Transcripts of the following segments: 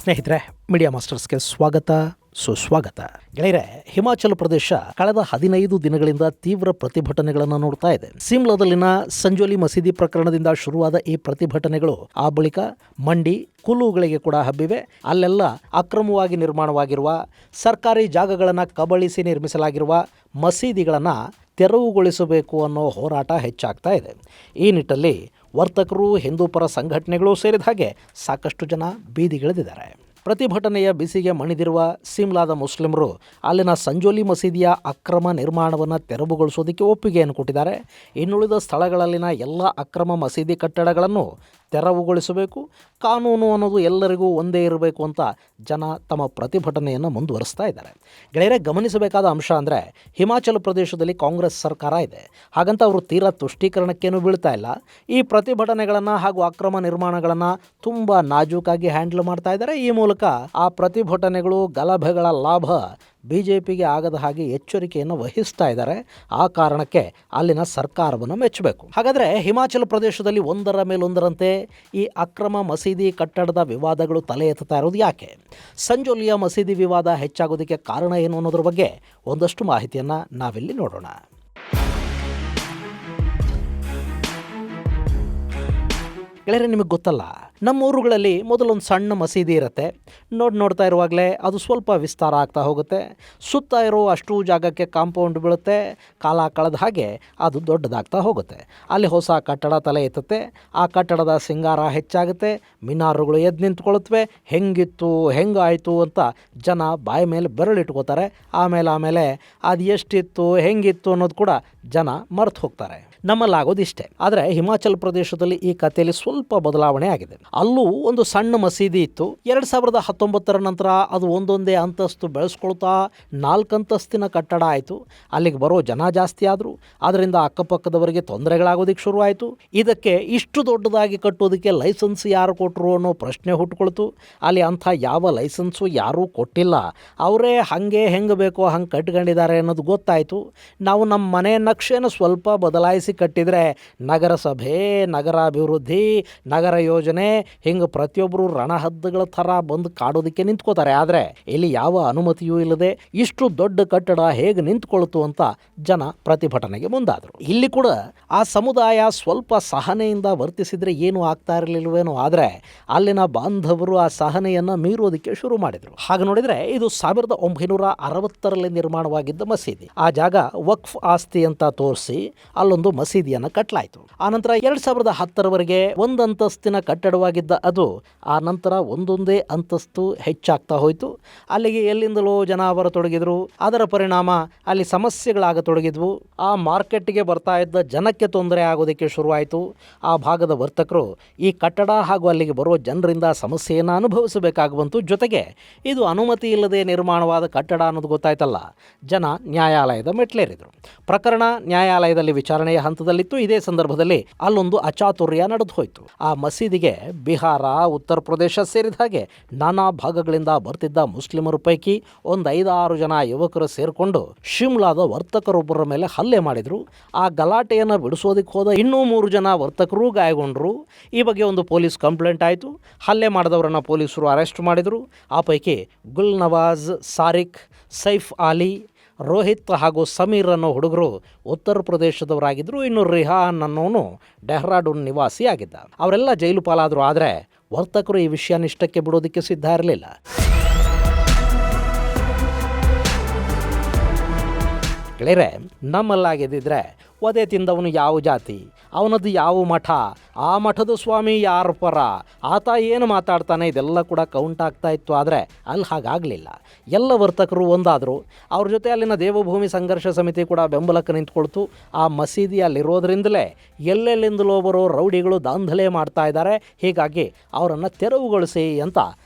ಸ್ನೇಹಿತರೆ, ಮೀಡಿಯಾ ಮಾಸ್ಟರ್ಸ್ಗೆ ಸ್ವಾಗತ ಸುಸ್ವಾಗತ. ಗೆಳೆಯರೆ, ಹಿಮಾಚಲ ಪ್ರದೇಶ ಕಳೆದ 15 ದಿನಗಳಿಂದ ತೀವ್ರ ಪ್ರತಿಭಟನೆಗಳನ್ನು ನೋಡ್ತಾ ಇದೆ. ಸಿಮ್ಲಾದಲ್ಲಿನ ಸಂಜೋಲಿ ಮಸೀದಿ ಪ್ರಕರಣದಿಂದ ಶುರುವಾದ ಈ ಪ್ರತಿಭಟನೆಗಳು ಆ ಬಳಿಕ ಮಂಡಿ, ಕುಲ್ಲುಗಳಿಗೆ ಕೂಡ ಹಬ್ಬಿವೆ. ಅಲ್ಲೆಲ್ಲ ಅಕ್ರಮವಾಗಿ ನಿರ್ಮಾಣವಾಗಿರುವ ಸರ್ಕಾರಿ ಜಾಗಗಳನ್ನು ಕಬಳಿಸಿ ನಿರ್ಮಿಸಲಾಗಿರುವ ಮಸೀದಿಗಳನ್ನು ತೆರವುಗೊಳಿಸಬೇಕು ಅನ್ನೋ ಹೋರಾಟ ಹೆಚ್ಚಾಗ್ತಾ ಇದೆ. ಈ ನಿಟ್ಟಲ್ಲಿ ವರ್ತಕರು, ಹಿಂದೂ ಪರ ಸಂಘಟನೆಗಳು ಸೇರಿದ ಹಾಗೆ ಸಾಕಷ್ಟು ಜನ ಬೀದಿಗಿಳಿದಿದ್ದಾರೆ. ಪ್ರತಿಭಟನೆಯ ಬಿಸಿಗೆ ಮಣಿದಿರುವ ಸಿಮ್ಲಾದ ಮುಸ್ಲಿಮರು ಅಲ್ಲಿನ ಸಂಜೋಲಿ ಮಸೀದಿಯ ಅಕ್ರಮ ನಿರ್ಮಾಣವನ್ನು ತೆರವುಗೊಳಿಸೋದಕ್ಕೆ ಒಪ್ಪಿಗೆಯನ್ನು ಕೊಟ್ಟಿದ್ದಾರೆ. ಇನ್ನುಳಿದ ಸ್ಥಳಗಳಲ್ಲಿನ ಎಲ್ಲ ಅಕ್ರಮ ಮಸೀದಿ ಕಟ್ಟಡಗಳನ್ನು ತೆರವುಗೊಳಿಸಬೇಕು, ಕಾನೂನು ಅನ್ನೋದು ಎಲ್ಲರಿಗೂ ಒಂದೇ ಇರಬೇಕು ಅಂತ ಜನ ತಮ್ಮ ಪ್ರತಿಭಟನೆಯನ್ನು ಮುಂದುವರಿಸ್ತಾ ಇದ್ದಾರೆ. ಗೆಳೆಯರೆ, ಗಮನಿಸಬೇಕಾದ ಅಂಶ ಅಂದರೆ ಹಿಮಾಚಲ ಪ್ರದೇಶದಲ್ಲಿ ಕಾಂಗ್ರೆಸ್ ಸರ್ಕಾರ ಇದೆ. ಹಾಗಂತ ಅವರು ತೀರಾ ತುಷ್ಟೀಕರಣಕ್ಕೇನು ಬೀಳ್ತಾ ಇಲ್ಲ. ಈ ಪ್ರತಿಭಟನೆಗಳನ್ನು ಹಾಗೂ ಅಕ್ರಮ ನಿರ್ಮಾಣಗಳನ್ನು ತುಂಬ ನಾಜೂಕಾಗಿ ಹ್ಯಾಂಡಲ್ ಮಾಡ್ತಾ ಇದ್ದಾರೆ. ಈ ಮೂಲಕ ಆ ಪ್ರತಿಭಟನೆಗಳು, ಗಲಭೆಗಳ ಲಾಭ ಬಿಜೆಪಿಗೆ ಆಗದ ಹಾಗೆ ಎಚ್ಚರಿಕೆಯನ್ನು ವಹಿಸ್ತಾ ಇದ್ದಾರೆ. ಆ ಕಾರಣಕ್ಕೆ ಅಲ್ಲಿನ ಸರ್ಕಾರವನ್ನು ಮೆಚ್ಚಬೇಕು. ಹಾಗಾದರೆ ಹಿಮಾಚಲ ಪ್ರದೇಶದಲ್ಲಿ ಒಂದರ ಮೇಲೊಂದರಂತೆ ಈ ಅಕ್ರಮ ಮಸೀದಿ ಕಟ್ಟಡದ ವಿವಾದಗಳು ತಲೆ ಎತ್ತುತ್ತಾ ಇರೋದು ಯಾಕೆ? ಸಂಜೋಲಿಯ ಮಸೀದಿ ವಿವಾದ ಹೆಚ್ಚಾಗೋದಕ್ಕೆ ಕಾರಣ ಏನು ಅನ್ನೋದ್ರ ಬಗ್ಗೆ ಒಂದಷ್ಟು ಮಾಹಿತಿಯನ್ನು ನಾವಿಲ್ಲಿ ನೋಡೋಣ. ಗೆಳೆಯರೆ, ನಿಮಗೆ ಗೊತ್ತಲ್ಲ, ನಮ್ಮ ಊರುಗಳಲ್ಲಿ ಮೊದಲೊಂದು ಸಣ್ಣ ಮಸೀದಿ ಇರುತ್ತೆ. ನೋಡ್ತಾ ಇರುವಾಗಲೇ ಅದು ಸ್ವಲ್ಪ ವಿಸ್ತಾರ ಆಗ್ತಾ ಹೋಗುತ್ತೆ. ಸುತ್ತ ಇರೋ ಅಷ್ಟು ಜಾಗಕ್ಕೆ ಕಾಂಪೌಂಡ್ ಬೀಳುತ್ತೆ. ಕಾಲ ಕಳೆದ ಹಾಗೆ ಅದು ದೊಡ್ಡದಾಗ್ತಾ ಹೋಗುತ್ತೆ. ಅಲ್ಲಿ ಹೊಸ ಕಟ್ಟಡ ತಲೆ ಎತ್ತುತ್ತೆ. ಆ ಕಟ್ಟಡದ ಸಿಂಗಾರ ಹೆಚ್ಚಾಗುತ್ತೆ. ಮಿನಾರುಗಳು ಎದ್ದು ನಿಂತ್ಕೊಳುತ್ತವೆ. ಹೆಂಗಾಯಿತು ಅಂತ ಜನ ಬಾಯಿ ಮೇಲೆ ಬೆರಳಿಟ್ಕೋತಾರೆ. ಆಮೇಲೆ ಅದು ಎಷ್ಟಿತ್ತು, ಹೆಂಗಿತ್ತು ಅನ್ನೋದು ಕೂಡ ಜನ ಮರೆತು ಹೋಗ್ತಾರೆ. ನಮ್ಮಲ್ಲಾಗೋದಿಷ್ಟೇ. ಆದರೆ ಹಿಮಾಚಲ ಪ್ರದೇಶದಲ್ಲಿ ಈ ಕಥೆಯಲ್ಲಿ ಸ್ವಲ್ಪ ಬದಲಾವಣೆ ಆಗಿದೆ. ಅಲ್ಲೂ ಒಂದು ಸಣ್ಣ ಮಸೀದಿ ಇತ್ತು. 2019 ನಂತರ ಅದು ಒಂದೊಂದೇ ಅಂತಸ್ತು ಬೆಳೆಸ್ಕೊಳ್ತಾ 4 ಅಂತಸ್ತಿನ ಕಟ್ಟಡ ಆಯಿತು. ಅಲ್ಲಿಗೆ ಬರೋ ಜನ ಜಾಸ್ತಿ ಆದರು. ಅದರಿಂದ ಅಕ್ಕಪಕ್ಕದವರಿಗೆ ತೊಂದರೆಗಳಾಗೋದಕ್ಕೆ ಶುರುವಾಯಿತು. ಇದಕ್ಕೆ ಇಷ್ಟು ದೊಡ್ಡದಾಗಿ ಕಟ್ಟೋದಕ್ಕೆ ಲೈಸೆನ್ಸ್ ಯಾರು ಕೊಟ್ಟರು ಅನ್ನೋ ಪ್ರಶ್ನೆ ಹುಟ್ಕೊಳ್ತು. ಅಲ್ಲಿ ಅಂಥ ಯಾವ ಲೈಸೆನ್ಸು ಯಾರೂ ಕೊಟ್ಟಿಲ್ಲ. ಅವರೇ ಹೆಂಗೆ ಬೇಕೋ ಹಂಗೆ ಕಟ್ಕೊಂಡಿದ್ದಾರೆ ಅನ್ನೋದು ಗೊತ್ತಾಯಿತು. ನಾವು ನಮ್ಮ ಮನೆ ನಕ್ಷೆನ ಸ್ವಲ್ಪ ಬದಲಾಯಿಸಿ ಕಟ್ಟಿದರೆ ನಗರಸಭೆ, ನಗರಾಭಿವೃದ್ಧಿ, ನಗರ ಯೋಜನೆ ಹಿಂಗೆ ಪ್ರತಿಯೊಬ್ಬರು ರಣಹದ್ದುಗಳ ಥರ ಬಂದು ಕಾಡೋದಕ್ಕೆ ನಿಂತ್ಕೋತಾರೆ. ಆದರೆ ಇಲ್ಲಿ ಯಾವ ಅನುಮತಿಯೂ ಇಲ್ಲದೆ ಇಷ್ಟು ದೊಡ್ಡ ಕಟ್ಟಡ ಹೇಗೆ ನಿಂತ್ಕೊಳ್ತು ಅಂತ ಜನ ಪ್ರತಿಭಟನೆಗೆ ಮುಂದಾದರು. ಇಲ್ಲಿ ಕೂಡ ಆ ಸಮುದಾಯ ಸ್ವಲ್ಪ ಸಹನೆಯಿಂದ ವರ್ತಿಸಿದರೆ ಏನೂ ಆಗ್ತಾ ಇರಲಿಲ್ವೇನೋ. ಆದರೆ ಅಲ್ಲಿನ ಬಾಂಧವರು ಆ ಸಹನೆಯನ್ನು ಮೀರೋದಕ್ಕೆ ಶುರು ಮಾಡಿದರು. ಹಾಗೆ ನೋಡಿದರೆ ಇದು 1960ರಲ್ಲಿ ನಿರ್ಮಾಣವಾಗಿದ್ದ ಮಸೀದಿ. ಆ ಜಾಗ ವಕ್ಫ್ ಆಸ್ತಿ ಅಂತ ತೋರಿಸಿ ಅಲ್ಲೊಂದು ಮಸೀದಿಯನ್ನು ಕಟ್ಟಲಾಯಿತು. ಆನಂತರ 2010ರವರೆಗೆ ಒಂದು ಅಂತಸ್ತಿನ ಕಟ್ಟಡವಾಗಿದ್ದ ಅದು ಆ ನಂತರ ಒಂದೊಂದೇ ಅಂತಸ್ತು ಹೆಚ್ಚಾಗ್ತಾ ಹೋಯಿತು. ಅಲ್ಲಿಗೆ ಎಲ್ಲಿಂದಲೋ ಜನ ಬರತೊಡಗಿದ್ರು. ಅದರ ಪರಿಣಾಮ ಅಲ್ಲಿ ಸಮಸ್ಯೆಗಳಾಗತೊಡಗಿದ್ವು. ಆ ಮಾರ್ಕೆಟ್ಗೆ ಬರ್ತಾ ಇದ್ದ ಜನಕ್ಕೆ ತೊಂದರೆ ಆಗೋದಕ್ಕೆ ಶುರುವಾಯಿತು. ಆ ಭಾಗದ ವರ್ತಕರು ಈ ಕಟ್ಟಡ ಹಾಗೂ ಅಲ್ಲಿಗೆ ಬರೋ ಜನರಿಂದ ಸಮಸ್ಯೆಯನ್ನು ಅನುಭವಿಸಬೇಕಾಗಿ ಬಂತು. ಜೊತೆಗೆ ಇದು ಅನುಮತಿ ಇಲ್ಲದೆ ನಿರ್ಮಾಣವಾದ ಕಟ್ಟಡ ಅನ್ನೋದು ಗೊತ್ತಾಯ್ತಲ್ಲ, ಜನ ನ್ಯಾಯಾಲಯದ ಮೆಟ್ಲೇರಿದ್ರು. ಪ್ರಕರಣ ನ್ಯಾಯಾಲಯದಲ್ಲಿ ವಿಚಾರಣೆಯ ಹಂತದಲ್ಲಿತ್ತು. ಇದೇ ಸಂದರ್ಭದಲ್ಲಿ ಅಲ್ಲೊಂದು ಅಚಾತುರ್ಯ ನಡೆದು ಹೋಯಿತು. ಆ ಮಸೀದಿಗೆ ಬಿಹಾರ, ಉತ್ತರ ಪ್ರದೇಶ ಸೇರಿದ ಹಾಗೆ ನಾನಾ ಭಾಗಗಳಿಂದ ಬರ್ತಿದ್ದ ಮುಸ್ಲಿಮರ ಪೈಕಿ ಒಂದು 5-6 ಜನ ಯುವಕರು ಸೇರಿಕೊಂಡು ಶಿಮ್ಲಾದ ವರ್ತಕರೊಬ್ಬರ ಮೇಲೆ ಹಲ್ಲೆ ಮಾಡಿದರು. ಆ ಗಲಾಟೆಯನ್ನು ಬಿಡಿಸೋದಕ್ಕೆ ಹೋದ ಇನ್ನೂ 3 ಜನ ವರ್ತಕರು ಗಾಯಗೊಂಡರು. ಈ ಬಗ್ಗೆ ಒಂದು ಪೊಲೀಸ್ ಕಂಪ್ಲೇಂಟ್ ಆಯಿತು. ಹಲ್ಲೆ ಮಾಡಿದವರನ್ನು ಪೊಲೀಸರು ಅರೆಸ್ಟ್ ಮಾಡಿದರು. ಆ ಪೈಕಿ ಗುಲ್ ನವಾಜ್, ಸಾರಿಕ್, ಸೈಫ್ ಆಲಿ, ರೋಹಿತ್ ಹಾಗೂ ಸಮೀರ್ ಅನ್ನೋ ಹುಡುಗರು ಉತ್ತರ ಪ್ರದೇಶದವರಾಗಿದ್ದರು. ಇನ್ನು ರಿಹಾನ್ ಅನ್ನೋನು ಡೆಹ್ರಾಡೂನ್ ನಿವಾಸಿ ಆಗಿದ್ದ. ಅವರೆಲ್ಲ ಜೈಲು ಪಾಲಾದರು. ಆದರೆ ವರ್ತಕರು ಈ ವಿಷಯ ಇಷ್ಟಕ್ಕೆ ಬಿಡೋದಕ್ಕೆ ಸಿದ್ಧ ಇರಲಿಲ್ಲ. ಗೆಳೆಯರೆ, ನಮ್ಮಲ್ಲಾಗಿದ್ದಿದ್ರೆ ಒದೆ ತಿಂದವನು ಯಾವ ಜಾತಿ, ಅವನದ್ದು ಯಾವ ಮಠ, ಆ ಮಠದ ಸ್ವಾಮಿ ಯಾರ ಪರ, ಆತ ಏನು ಮಾತಾಡ್ತಾನೆ, ಇದೆಲ್ಲ ಕೂಡ ಕೌಂಟ್ ಆಗ್ತಾ ಇತ್ತು. ಆದರೆ ಅಲ್ಲಿ ಹಾಗಾಗಲಿಲ್ಲ. ಎಲ್ಲ ವರ್ತಕರು ಒಂದಾದರು. ಅವ್ರ ಜೊತೆ ಅಲ್ಲಿನ ದೇವಭೂಮಿ ಸಂಘರ್ಷ ಸಮಿತಿ ಕೂಡ ಬೆಂಬಲಕ್ಕೆ ನಿಂತ್ಕೊಳ್ತು. ಆ ಮಸೀದಿ ಅಲ್ಲಿರೋದ್ರಿಂದಲೇ ಎಲ್ಲೆಲ್ಲಿಂದಲೋ ಬರೋ ರೌಡಿಗಳು ದಾಂಧಲೆ ಮಾಡ್ತಾ ಇದ್ದಾರೆ. ಹೀಗಾಗಿ ಅವರನ್ನು ತೆರವುಗೊಳಿಸಿ ಅಂತ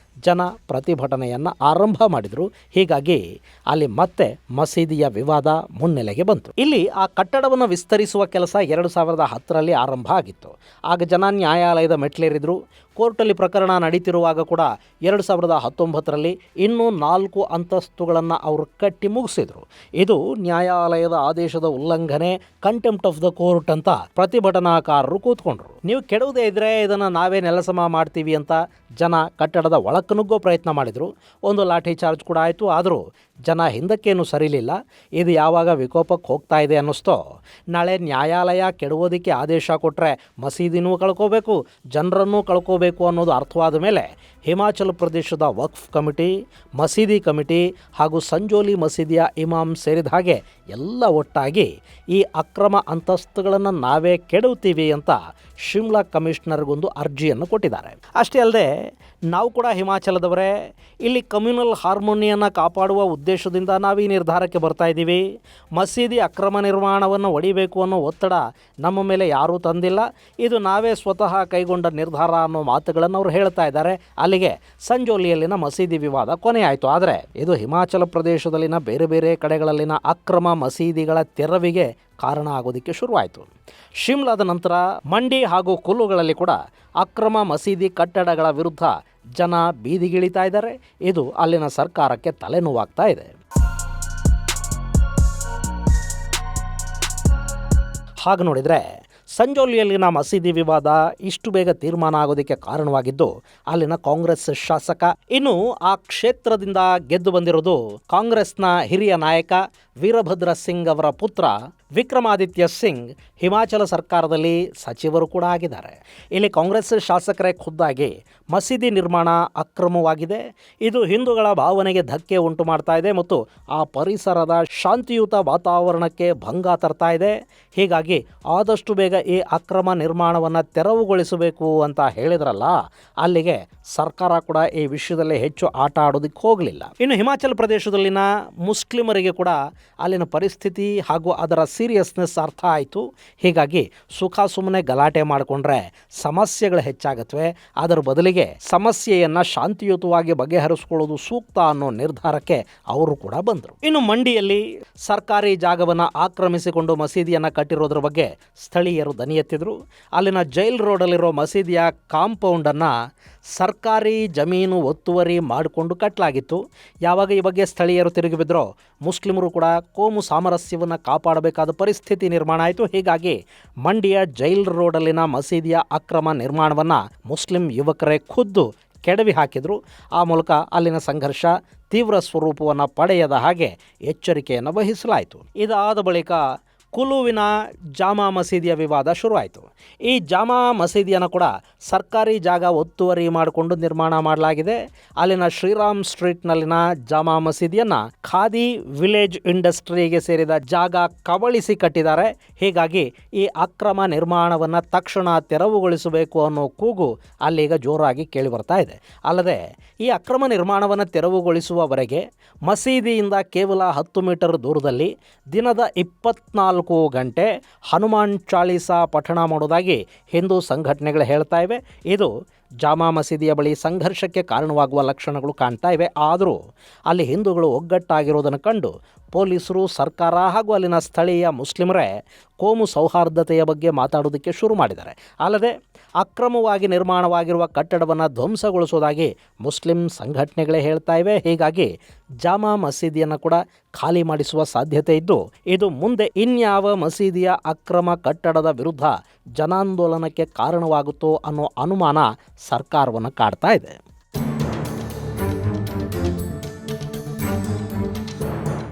ಜನ ಪ್ರತಿಭಟನೆಯನ್ನು ಆರಂಭ ಮಾಡಿದರು. ಹೀಗಾಗಿ ಅಲ್ಲಿ ಮತ್ತೆ ಮಸೀದಿಯ ವಿವಾದ ಮುನ್ನೆಲೆಗೆ ಬಂತು. ಇಲ್ಲಿ ಆ ಕಟ್ಟಡವನ್ನು ವಿಸ್ತರಿಸುವ ಕೆಲಸ 2010ರಲ್ಲಿ ಆರಂಭ ಆಗಿತ್ತು. ಆಗ ಜನ ನ್ಯಾಯಾಲಯದ ಮೆಟ್ಲೇರಿದ್ರು. ಕೋರ್ಟಲ್ಲಿ ಪ್ರಕರಣ ನಡೀತಿರುವಾಗ ಕೂಡ 2019ರಲ್ಲಿ ಇನ್ನೂ 4 ಅಂತಸ್ತುಗಳನ್ನು ಅವರು ಕಟ್ಟಿ ಮುಗಿಸಿದರು. ಇದು ನ್ಯಾಯಾಲಯದ ಆದೇಶದ ಉಲ್ಲಂಘನೆ, ಕಂಟೆಂಪ್ಟ್ ಆಫ್ ದ ಕೋರ್ಟ್ ಅಂತ ಪ್ರತಿಭಟನಾಕಾರರು ಕೂತ್ಕೊಂಡ್ರು. ನೀವು ಕೆಡವುದೇ ಇದ್ರೆ ಇದನ್ನು ನಾವೇ ನೆಲಸಮ ಮಾಡ್ತೀವಿ ಅಂತ ಜನ ಕಟ್ಟಡದ ಒಳಕ್ಕೆ ನುಗ್ಗೋ ಪ್ರಯತ್ನ ಮಾಡಿದರು. ಒಂದು ಲಾಠಿ ಚಾರ್ಜ್ ಕೂಡ ಆಯಿತು. ಆದರೂ ಜನ ಹಿಂದಕ್ಕೇನು ಸರಿಲಿಲ್ಲ. ಇದು ಯಾವಾಗ ವಿಕೋಪಕ್ಕೆ ಹೋಗ್ತಾ ಇದೆ ಅನ್ನಿಸ್ತೋ, ನಾಳೆ ನ್ಯಾಯಾಲಯ ಕೆಡವೋದಕ್ಕೆ ಆದೇಶ ಕೊಟ್ಟರೆ ಮಸೀದಿನೂ ಕಳ್ಕೋಬೇಕು, ಜನರನ್ನೂ ಕಳ್ಕೋಬೇಕು ಅನ್ನೋದು ಅರ್ಥವಾದ ಮೇಲೆ ಹಿಮಾಚಲ ಪ್ರದೇಶದ ವಕ್ಫ್ ಕಮಿಟಿ, ಮಸೀದಿ ಕಮಿಟಿ ಹಾಗೂ ಸಂಜೋಲಿ ಮಸೀದಿಯ ಇಮಾಮ್ ಸೇರಿದ ಹಾಗೆ ಎಲ್ಲ ಒಟ್ಟಾಗಿ ಈ ಅಕ್ರಮ ಅಂತಸ್ತುಗಳನ್ನು ನಾವೇ ಕೆಡವುತ್ತೀವಿ ಅಂತ ಶಿಮ್ಲಾ ಕಮಿಷನರ್ಗೊಂದು ಅರ್ಜಿಯನ್ನು ಕೊಟ್ಟಿದ್ದಾರೆ. ಅಷ್ಟೇ ಅಲ್ಲದೆ ನಾವು ಕೂಡ ಹಿಮಾಚಲದವರೇ, ಇಲ್ಲಿ ಕಮ್ಯುನಲ್ ಹಾರ್ಮೋನಿಯನ್ನು ಕಾಪಾಡುವ ಉದ್ದೇಶದಿಂದ ನಾವು ಈ ನಿರ್ಧಾರಕ್ಕೆ ಬರ್ತಾ ಇದ್ದೀವಿ. ಮಸೀದಿ ಅಕ್ರಮ ನಿರ್ಮಾಣವನ್ನು ಒಡಿಬೇಕು ಅನ್ನೋ ಒತ್ತಡ ನಮ್ಮ ಮೇಲೆ ಯಾರೂ ತಂದಿಲ್ಲ, ಇದು ನಾವೇ ಸ್ವತಃ ಕೈಗೊಂಡ ನಿರ್ಧಾರ ಅನ್ನೋ ಮಾತುಗಳನ್ನು ಅವರು ಹೇಳ್ತಾ ಇದ್ದಾರೆ. ಅಲ್ಲಿಗೆ ಸಂಜೋಲಿಯಲ್ಲಿನ ಮಸೀದಿ ವಿವಾದ ಕೊನೆಯಾಯಿತು. ಆದರೆ ಇದು ಹಿಮಾಚಲ ಪ್ರದೇಶದಲ್ಲಿನ ಬೇರೆ ಬೇರೆ ಕಡೆಗಳಲ್ಲಿನ ಅಕ್ರಮ ಮಸೀದಿಗಳ ತೆರವಿಗೆ ಕಾರಣ ಆಗೋದಕ್ಕೆ ಶುರುವಾಯಿತು. ಶಿಮ್ಲಾದ ನಂತರ ಮಂಡಿ ಹಾಗೂ ಕುಲ್ಲುಗಳಲ್ಲಿ ಕೂಡ ಅಕ್ರಮ ಮಸೀದಿ ಕಟ್ಟಡಗಳ ವಿರುದ್ಧ ಜನ ಬೀದಿಗಿಳಿತಾ ಇದ್ದಾರೆ. ಇದು ಅಲ್ಲಿನ ಸರ್ಕಾರಕ್ಕೆ ತಲೆನೋವಾಗ್ತಾ ಇದೆ. ಹಾಗೆ ನೋಡಿದರೆ ಸಂಜೋಲಿಯಲ್ಲಿನ ಮಸೀದಿ ವಿವಾದ ಇಷ್ಟು ಬೇಗ ತೀರ್ಮಾನ ಆಗೋದಕ್ಕೆ ಕಾರಣವಾಗಿದ್ದು ಅಲ್ಲಿನ ಕಾಂಗ್ರೆಸ್ ಶಾಸಕ. ಇನ್ನು ಆ ಕ್ಷೇತ್ರದಿಂದ ಗೆದ್ದು ಬಂದಿರೋದು ಕಾಂಗ್ರೆಸ್ನ ಹಿರಿಯ ನಾಯಕ ವೀರಭದ್ರ ಸಿಂಗ್ ಅವರ ಪುತ್ರ ವಿಕ್ರಮಾದಿತ್ಯ ಸಿಂಗ್. ಹಿಮಾಚಲ ಸರ್ಕಾರದಲ್ಲಿ ಸಚಿವರು ಕೂಡ ಆಗಿದ್ದಾರೆ. ಇಲ್ಲಿ ಕಾಂಗ್ರೆಸ್ ಶಾಸಕರೇ ಖುದ್ದಾಗಿ ಮಸೀದಿ ನಿರ್ಮಾಣ ಅಕ್ರಮವಾಗಿದೆ, ಇದು ಹಿಂದೂಗಳ ಭಾವನೆಗೆ ಧಕ್ಕೆ ಉಂಟು ಮಾಡ್ತಾ ಇದೆ ಮತ್ತು ಆ ಪರಿಸರದ ಶಾಂತಿಯುತ ವಾತಾವರಣಕ್ಕೆ ಭಂಗ ತರ್ತಾ ಇದೆ, ಹೀಗಾಗಿ ಆದಷ್ಟು ಬೇಗ ಈ ಅಕ್ರಮ ನಿರ್ಮಾಣವನ್ನು ತೆರವುಗೊಳಿಸಬೇಕು ಅಂತ ಹೇಳಿದ್ರಲ್ಲ, ಅಲ್ಲಿಗೆ ಸರ್ಕಾರ ಕೂಡ ಈ ವಿಷಯದಲ್ಲಿ ಹೆಚ್ಚು ಆಟ ಆಡೋದಕ್ಕೆ ಹೋಗಲಿಲ್ಲ. ಇನ್ನು ಹಿಮಾಚಲ ಪ್ರದೇಶದಲ್ಲಿನ ಮುಸ್ಲಿಮರಿಗೆ ಕೂಡ ಅಲ್ಲಿನ ಪರಿಸ್ಥಿತಿ ಹಾಗೂ ಅದರ ಸೀರಿಯಸ್ನೆಸ್ ಅರ್ಥ ಆಯಿತು. ಹೀಗಾಗಿ ಸುಖ ಸುಮ್ಮನೆ ಗಲಾಟೆ ಮಾಡಿಕೊಂಡ್ರೆ ಸಮಸ್ಯೆಗಳು ಹೆಚ್ಚಾಗತ್ವೆ, ಅದರ ಬದಲಿಗೆ ಸಮಸ್ಯೆಯನ್ನು ಶಾಂತಿಯುತವಾಗಿ ಬಗೆಹರಿಸ್ಕೊಳ್ಳೋದು ಸೂಕ್ತ ಅನ್ನೋ ನಿರ್ಧಾರಕ್ಕೆ ಅವರು ಕೂಡ ಬಂದರು. ಇನ್ನು ಮಂಡಿಯಲ್ಲಿ ಸರ್ಕಾರಿ ಜಾಗವನ್ನು ಆಕ್ರಮಿಸಿಕೊಂಡು ಮಸೀದಿಯನ್ನು ಕಟ್ಟಿರೋದ್ರ ಬಗ್ಗೆ ಸ್ಥಳೀಯರು ದನಿ ಎತ್ತಿದ್ರು. ಅಲ್ಲಿನ ಜೈಲ್ ರೋಡಲ್ಲಿರೋ ಮಸೀದಿಯ ಕಾಂಪೌಂಡನ್ನು ಸರ್ಕಾರಿ ಜಮೀನು ಒತ್ತುವರಿ ಮಾಡಿಕೊಂಡು ಕಟ್ಟಲಾಗಿತ್ತು. ಯಾವಾಗ ಈ ಬಗ್ಗೆ ಸ್ಥಳೀಯರು ತಿರುಗಿಬಿದ್ರೋ ಮುಸ್ಲಿಮರು ಕೂಡ ಕೋಮು ಸಾಮರಸ್ಯವನ್ನು ಕಾಪಾಡಬೇಕಾದ ಪರಿಸ್ಥಿತಿ ನಿರ್ಮಾಣ ಆಯಿತು. ಹೀಗಾಗಿ ಮಂಡಿಯ ಜೈಲ್ ರೋಡಲ್ಲಿನ ಮಸೀದಿಯ ಅಕ್ರಮ ನಿರ್ಮಾಣವನ್ನು ಮುಸ್ಲಿಂ ಯುವಕರೇ ಖುದ್ದು ಕೆಡವಿ ಹಾಕಿದರು. ಆ ಮೂಲಕ ಅಲ್ಲಿನ ಸಂಘರ್ಷ ತೀವ್ರ ಸ್ವರೂಪವನ್ನು ಪಡೆಯದ ಹಾಗೆ ಎಚ್ಚರಿಕೆಯನ್ನು ವಹಿಸಲಾಯಿತು. ಇದಾದ ಬಳಿಕ ಕುಲುವಿನ ಜಾಮಾ ಮಸೀದಿಯ ವಿವಾದ ಶುರುವಾಯಿತು. ಈ ಜಾಮಾ ಮಸೀದಿಯನ್ನು ಕೂಡ ಸರ್ಕಾರಿ ಜಾಗ ಒತ್ತುವರಿ ಮಾಡಿಕೊಂಡು ನಿರ್ಮಾಣ ಮಾಡಲಾಗಿದೆ. ಅಲ್ಲಿನ ಶ್ರೀರಾಮ್ ಸ್ಟ್ರೀಟ್ನಲ್ಲಿನ ಜಾಮಾ ಮಸೀದಿಯನ್ನು ಖಾದಿ ವಿಲೇಜ್ ಇಂಡಸ್ಟ್ರಿಗೆ ಸೇರಿದ ಜಾಗ ಕಬಳಿಸಿ ಕಟ್ಟಿದ್ದಾರೆ. ಹೀಗಾಗಿ ಈ ಅಕ್ರಮ ನಿರ್ಮಾಣವನ್ನು ತಕ್ಷಣ ತೆರವುಗೊಳಿಸಬೇಕು ಅನ್ನೋ ಕೂಗು ಅಲ್ಲೀಗ ಜೋರಾಗಿ ಕೇಳಿ ಬರ್ತಾ ಇದೆ. ಅಲ್ಲದೆ ಈ ಅಕ್ರಮ ನಿರ್ಮಾಣವನ್ನು ತೆರವುಗೊಳಿಸುವವರೆಗೆ ಮಸೀದಿಯಿಂದ ಕೇವಲ 10 ಮೀಟರ್ ದೂರದಲ್ಲಿ ದಿನದ 24 ಗಂಟೆ ಹನುಮಾನ್ ಚಾಲೀಸಾ ಪಠಣ ಮಾಡೋದಾಗಿ ಹಿಂದೂ ಸಂಘಟನೆಗಳು ಹೇಳ್ತಾ ಇವೆ. ಇದು ಜಾಮಾ ಮಸೀದಿಯ ಬಳಿ ಸಂಘರ್ಷಕ್ಕೆ ಕಾರಣವಾಗುವ ಲಕ್ಷಣಗಳು ಕಾಣ್ತಾ ಇವೆ. ಆದರೂ ಅಲ್ಲಿ ಹಿಂದೂಗಳು ಒಗ್ಗಟ್ಟಾಗಿರೋದನ್ನು ಕಂಡು ಪೊಲೀಸರು, ಸರ್ಕಾರ ಹಾಗೂ ಅಲ್ಲಿನ ಸ್ಥಳೀಯ ಮುಸ್ಲಿಮರೇ ಕೋಮು ಸೌಹಾರ್ದತೆಯ ಬಗ್ಗೆ ಮಾತಾಡೋದಕ್ಕೆ ಶುರು ಮಾಡಿದ್ದಾರೆ. ಅಲ್ಲದೆ ಅಕ್ರಮವಾಗಿ ನಿರ್ಮಾಣವಾಗಿರುವ ಕಟ್ಟಡವನ್ನು ಧ್ವಂಸಗೊಳಿಸೋದಾಗಿ ಮುಸ್ಲಿಂ ಸಂಘಟನೆಗಳೇ ಹೇಳ್ತಾ ಇವೆ. ಹೀಗಾಗಿ ಜಾಮಾ ಮಸೀದಿಯನ್ನು ಕೂಡ ಖಾಲಿ ಮಾಡಿಸುವ ಸಾಧ್ಯತೆ ಇದ್ದು ಇದು ಮುಂದೆ ಇನ್ಯಾವ ಮಸೀದಿಯ ಅಕ್ರಮ ಕಟ್ಟಡದ ವಿರುದ್ಧ ಜನಾಂದೋಲನಕ್ಕೆ ಕಾರಣವಾಗುತ್ತೋ ಅನ್ನೋ ಅನುಮಾನ ಸರ್ಕಾರವನ್ನು ಕಾಡ್ತಾ ಇದೆ.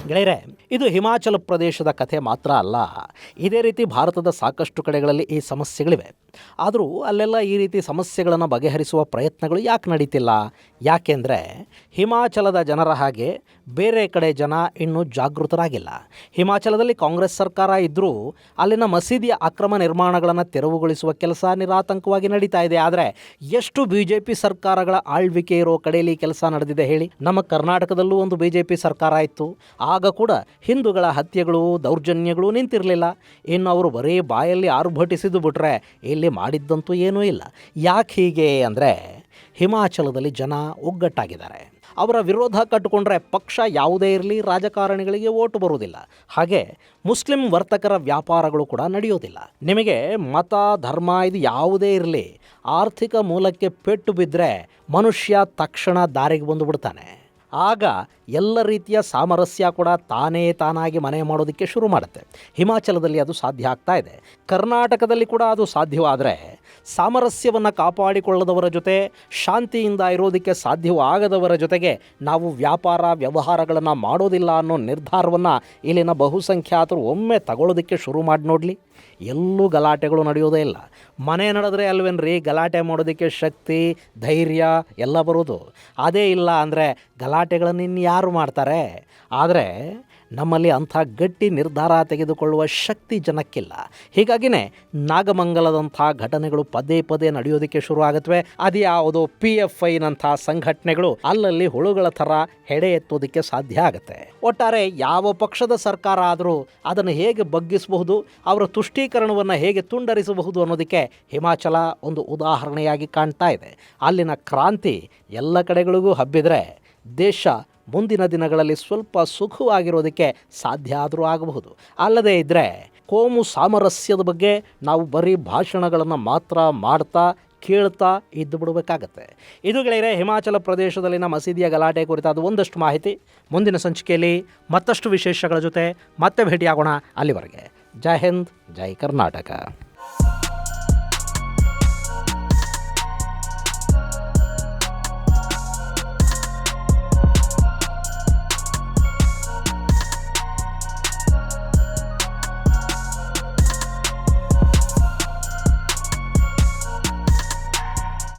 ಗೆಳೆಯರೆ, ಇದು ಹಿಮಾಚಲ ಪ್ರದೇಶದ ಕಥೆ ಮಾತ್ರ ಅಲ್ಲ. ಇದೇ ರೀತಿ ಭಾರತದ ಸಾಕಷ್ಟು ಕಡೆಗಳಲ್ಲಿ ಈ ಸಮಸ್ಯೆಗಳಿವೆ. ಆದರೂ ಅಲ್ಲೆಲ್ಲ ಈ ರೀತಿ ಸಮಸ್ಯೆಗಳನ್ನು ಬಗೆಹರಿಸುವ ಪ್ರಯತ್ನಗಳು ಯಾಕೆ ನಡೀತಿಲ್ಲ? ಯಾಕೆಂದರೆ ಹಿಮಾಚಲದ ಜನರ ಹಾಗೆ ಬೇರೆ ಕಡೆ ಜನ ಇನ್ನೂ ಜಾಗೃತರಾಗಿಲ್ಲ. ಹಿಮಾಚಲದಲ್ಲಿ ಕಾಂಗ್ರೆಸ್ ಸರ್ಕಾರ ಇದ್ದರೂ ಅಲ್ಲಿನ ಮಸೀದಿಯ ಅಕ್ರಮ ನಿರ್ಮಾಣಗಳನ್ನು ತೆರವುಗೊಳಿಸುವ ಕೆಲಸ ನಿರಾತಂಕವಾಗಿ ನಡೀತಾ ಇದೆ. ಆದರೆ ಎಷ್ಟು BJP ಸರ್ಕಾರಗಳ ಆಳ್ವಿಕೆ ಇರೋ ಕಡೆಯಲ್ಲಿ ಕೆಲಸ ನಡೆದಿದೆ ಹೇಳಿ? ನಮ್ಮ ಕರ್ನಾಟಕದಲ್ಲೂ ಒಂದು BJP ಸರ್ಕಾರ ಇತ್ತು. ಆಗ ಕೂಡ ಹಿಂದೂಗಳ ಹತ್ಯೆಗಳು, ದೌರ್ಜನ್ಯಗಳು ನಿಂತಿರಲಿಲ್ಲ. ಇನ್ನು ಅವರು ಬರೀ ಬಾಯಲ್ಲಿ ಆರ್ಭಟಿಸಿದ್ದು ಬಿಟ್ರೆ ಇಲ್ಲಿ ಮಾಡಿದ್ದಂತೂ ಏನೂ ಇಲ್ಲ. ಯಾಕೆ ಹೀಗೆ ಅಂದರೆ ಹಿಮಾಚಲದಲ್ಲಿ ಜನ ಒಗ್ಗಟ್ಟಾಗಿದ್ದಾರೆ. ಅವರ ವಿರೋಧ ಕಟ್ಟಿಕೊಂಡ್ರೆ ಪಕ್ಷ ಯಾವುದೇ ಇರಲಿ ರಾಜಕಾರಣಿಗಳಿಗೆ ಓಟು ಬರುವುದಿಲ್ಲ. ಹಾಗೆ ಮುಸ್ಲಿಂ ವರ್ತಕರ ವ್ಯಾಪಾರಗಳು ಕೂಡ ನಡೆಯೋದಿಲ್ಲ. ನಿಮಗೆ ಮತ ಧರ್ಮ ಇದು ಯಾವುದೇ ಇರಲಿ, ಆರ್ಥಿಕ ಮೂಲಕ್ಕೆ ಪೆಟ್ಟು ಬಿದ್ದರೆ ಮನುಷ್ಯ ತಕ್ಷಣ ದಾರಿಗೆ ಬಂದು ಬಿಡ್ತಾನೆ. ಆಗ ಎಲ್ಲ ರೀತಿಯ ಸಾಮರಸ್ಯ ಕೂಡ ತಾನಾಗಿ ಮನೆ ಮಾಡೋದಕ್ಕೆ ಶುರು ಮಾಡುತ್ತೆ. ಹಿಮಾಚಲದಲ್ಲಿ ಅದು ಸಾಧ್ಯ ಆಗ್ತಾ ಇದೆ. ಕರ್ನಾಟಕದಲ್ಲಿ ಕೂಡ ಅದು ಸಾಧ್ಯವಾದರೆ ಸಾಮರಸ್ಯವನ್ನು ಕಾಪಾಡಿಕೊಳ್ಳದವರ ಜೊತೆ, ಶಾಂತಿಯಿಂದ ಇರೋದಕ್ಕೆ ಸಾಧ್ಯವಾಗದವರ ಜೊತೆಗೆ ನಾವು ವ್ಯವಹಾರಗಳನ್ನು ಮಾಡೋದಿಲ್ಲ ಅನ್ನೋ ನಿರ್ಧಾರವನ್ನು ಇಲ್ಲಿನ ಬಹುಸಂಖ್ಯಾತರು ಒಮ್ಮೆ ತಗೊಳ್ಳೋದಕ್ಕೆ ಶುರು ಮಾಡಿ ನೋಡಲಿ, ಎಲ್ಲೂ ಗಲಾಟೆಗಳು ನಡೆಯೋದೇ ಇಲ್ಲ. ಮನೆ ನಡೆದ್ರೆ ಅಲ್ವೇನ್ರಿ ಗಲಾಟೆ ಮಾಡೋದಕ್ಕೆ ಶಕ್ತಿ, ಧೈರ್ಯ ಎಲ್ಲ ಬರೋದು. ಅದೇ ಇಲ್ಲ ಅಂದರೆ ಗಲಾಟೆಗಳನ್ನು ಇನ್ಯಾರು ಮಾಡ್ತಾರೆ? ಆದರೆ ನಮ್ಮಲ್ಲಿ ಅಂಥ ಗಟ್ಟಿ ನಿರ್ಧಾರ ತೆಗೆದುಕೊಳ್ಳುವ ಶಕ್ತಿ ಜನಕ್ಕಿಲ್ಲ. ಹೀಗಾಗಿನೇ ನಾಗಮಂಗಲದಂಥ ಘಟನೆಗಳು ಪದೇ ನಡೆಯೋದಕ್ಕೆ ಶುರು ಆಗುತ್ತವೆ. ಅದು ಯಾವುದೋ PFIನಂಥ ಸಂಘಟನೆಗಳು ಅಲ್ಲಲ್ಲಿ ಹುಳುಗಳ ಥರ ಹೆಡೆ ಎತ್ತೋದಕ್ಕೆ ಸಾಧ್ಯ ಆಗುತ್ತೆ. ಒಟ್ಟಾರೆ ಯಾವ ಪಕ್ಷದ ಸರ್ಕಾರ ಆದರೂ ಅದನ್ನು ಹೇಗೆ ಬಗ್ಗಿಸಬಹುದು, ಅವರ ತುಷ್ಟೀಕರಣವನ್ನು ಹೇಗೆ ತುಂಡರಿಸಬಹುದು ಅನ್ನೋದಕ್ಕೆ ಹಿಮಾಚಲ ಒಂದು ಉದಾಹರಣೆಯಾಗಿ ಕಾಣ್ತಾ ಇದೆ. ಅಲ್ಲಿನ ಕ್ರಾಂತಿ ಎಲ್ಲ ಕಡೆಗಳಿಗೂ ಹಬ್ಬಿದರೆ ದೇಶ ಮುಂದಿನ ದಿನಗಳಲ್ಲಿ ಸ್ವಲ್ಪ ಸುಖವಾಗಿರೋದಕ್ಕೆ ಸಾಧ್ಯ ಆದರೂ ಆಗಬಹುದು. ಅಲ್ಲದೇ ಇದ್ದರೆ ಕೋಮು ಸಾಮರಸ್ಯದ ಬಗ್ಗೆ ನಾವು ಬರೀ ಭಾಷಣಗಳನ್ನು ಮಾತ್ರ ಮಾಡ್ತಾ ಕೇಳ್ತಾ ಇದ್ದು ಬಿಡಬೇಕಾಗತ್ತೆ. ಇದು ಗೆಳೆಯರೆ ಹಿಮಾಚಲ ಪ್ರದೇಶದಲ್ಲಿನ ಮಸೀದಿಯ ಗಲಾಟೆ ಕುರಿತಾದ ಒಂದಷ್ಟು ಮಾಹಿತಿ. ಮುಂದಿನ ಸಂಚಿಕೆಯಲ್ಲಿ ಮತ್ತಷ್ಟು ವಿಶೇಷಗಳ ಜೊತೆ ಮತ್ತೆ ಭೇಟಿಯಾಗೋಣ. ಅಲ್ಲಿವರೆಗೆ ಜೈ ಹಿಂದ್, ಜೈ ಕರ್ನಾಟಕ.